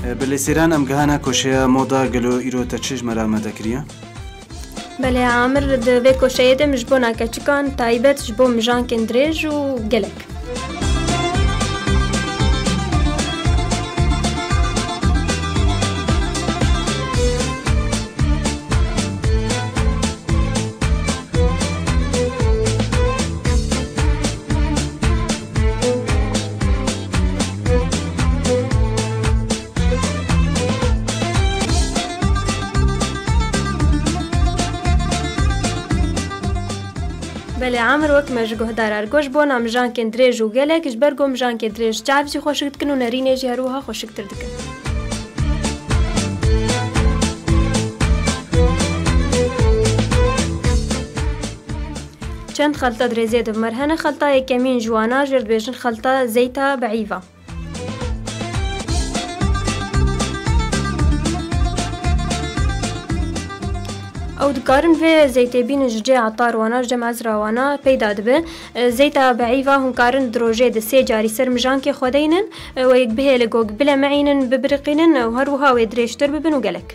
بلسیران ام گهانا کوشیا مودا گلو ایرو تچش مرامت کریه؟ بله عامر دوی کوشیه ده مجبونا کچکان تایبت جبو مجان کندریج و گلک. بله عامر وقت مج گهدار ارگوش بونا مجان کندریج و گلک جبرگو مجان کندریج چاپ جی خوشکت کنو نرینه جی هروها خوشکتر دکن. چند خلطه درزه دو مرهنه خلطه کمین جوانا جرد بیشن خلطه زیتا بعیفه. او دکارن و زیت بین جه عطار وانا جمع زراوانا پیدا دبن زیتا بعیفا هم کارن دروجه د سه جاری سر مجان که خودینن و یک به لگوگ بلا معینن ببرقینن و هر وها و درشتر ببن و گلک.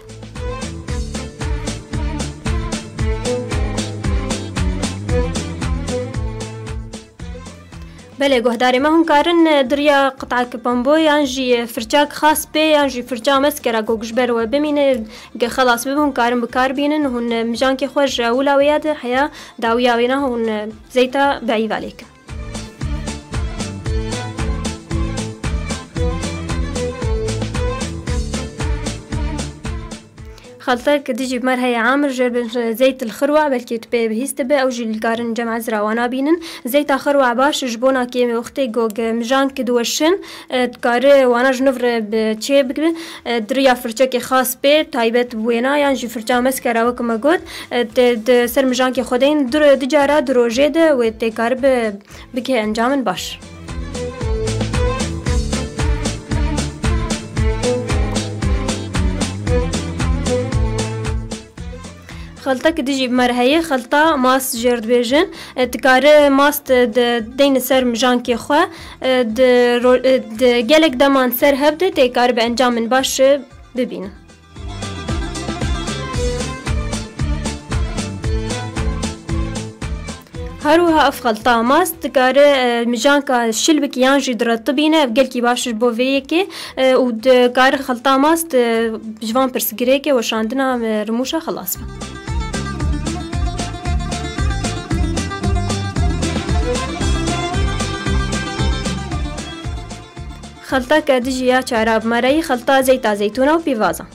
بله گهداری ما هم کارن دریا قطعه کپنبو یانجی فرچاک خاص به یانجی فرچا مسکرا گوگش بر و بمینه خلاص بهم کارن بکار بینن هون مجان که خوش اولویات حیا داویا وینا هون زیتا بعیف عليك. خلطة كديجي بمرها عامر جرب زيت الخروع بلكي تبي بهيست به أو جيل قارن جمع زراوانا بينن زيت خروع باش جبونا كيمي وقتي جوج مجان كدوشن تكاره وانا جنفر بتشي بكبه دريا فرشة خاص به تايبت بوينا يعني جي فرشة مسكرة وكما قلت سر مجان كي خدين دجارة دروجة ده وتكار بكي انجام باش. خلطة كديجي بمرهية خلطة ماس جرد بيجن تكاره ماس دين سر مجان كي خوا جالك دمان سر هبده تكاره بانجام من باش ببين. هروها اف خلطة ماس تكاره مجان كا شلبك يانجي درطبينه بقلكي باش بوفيكي ودكاره خلطة ماس بجوان برسجريكي وشاندنا رموشة خلاص. خلطة كديجي يا شراب مري خلطة زيتا زيتونة وبيفازا.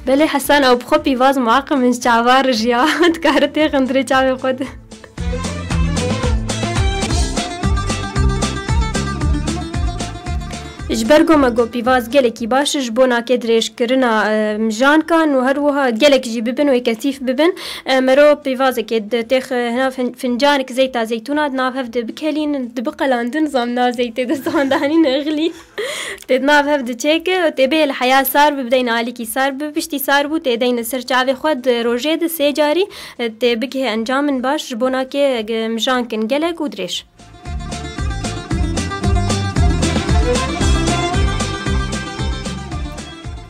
بلي حسان او بخو بيفاز معقم من شعبار رجيا تكارتي خندري شعبي خود. جبرگو مگو پیواز گلکی باش جبونا که درش کرنا مجان کان و هر وها گلک جی ببن و کثیف ببن مرو پیواز که تخ هنا فنجان که زیتا زیتونا ناف هفد بکلین دبقلاندن زمنا زیت دستاندانی نغلی تناف هفد چیک تبی الحياة صار ببدين عليكي صار بشتي صار بو تدين سرچاوي خود روجه د سه جاری تبکه انجام باش جبونا که مجان کن گلک و درش.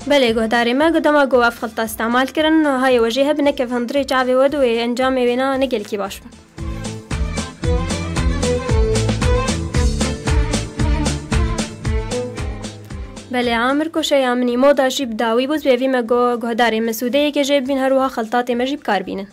بله گهداری ما قدما گو اف خلطة استعمال کرن هاي وجهه بنكف هندري چاوي ود و انجام وینا نگل کی باش. بله عامر کوشه یامنی مودا جیب داوی بوز بیوی ما گو گهداری مسوده که جیب بین هروها خلطات مجیب کار بینن.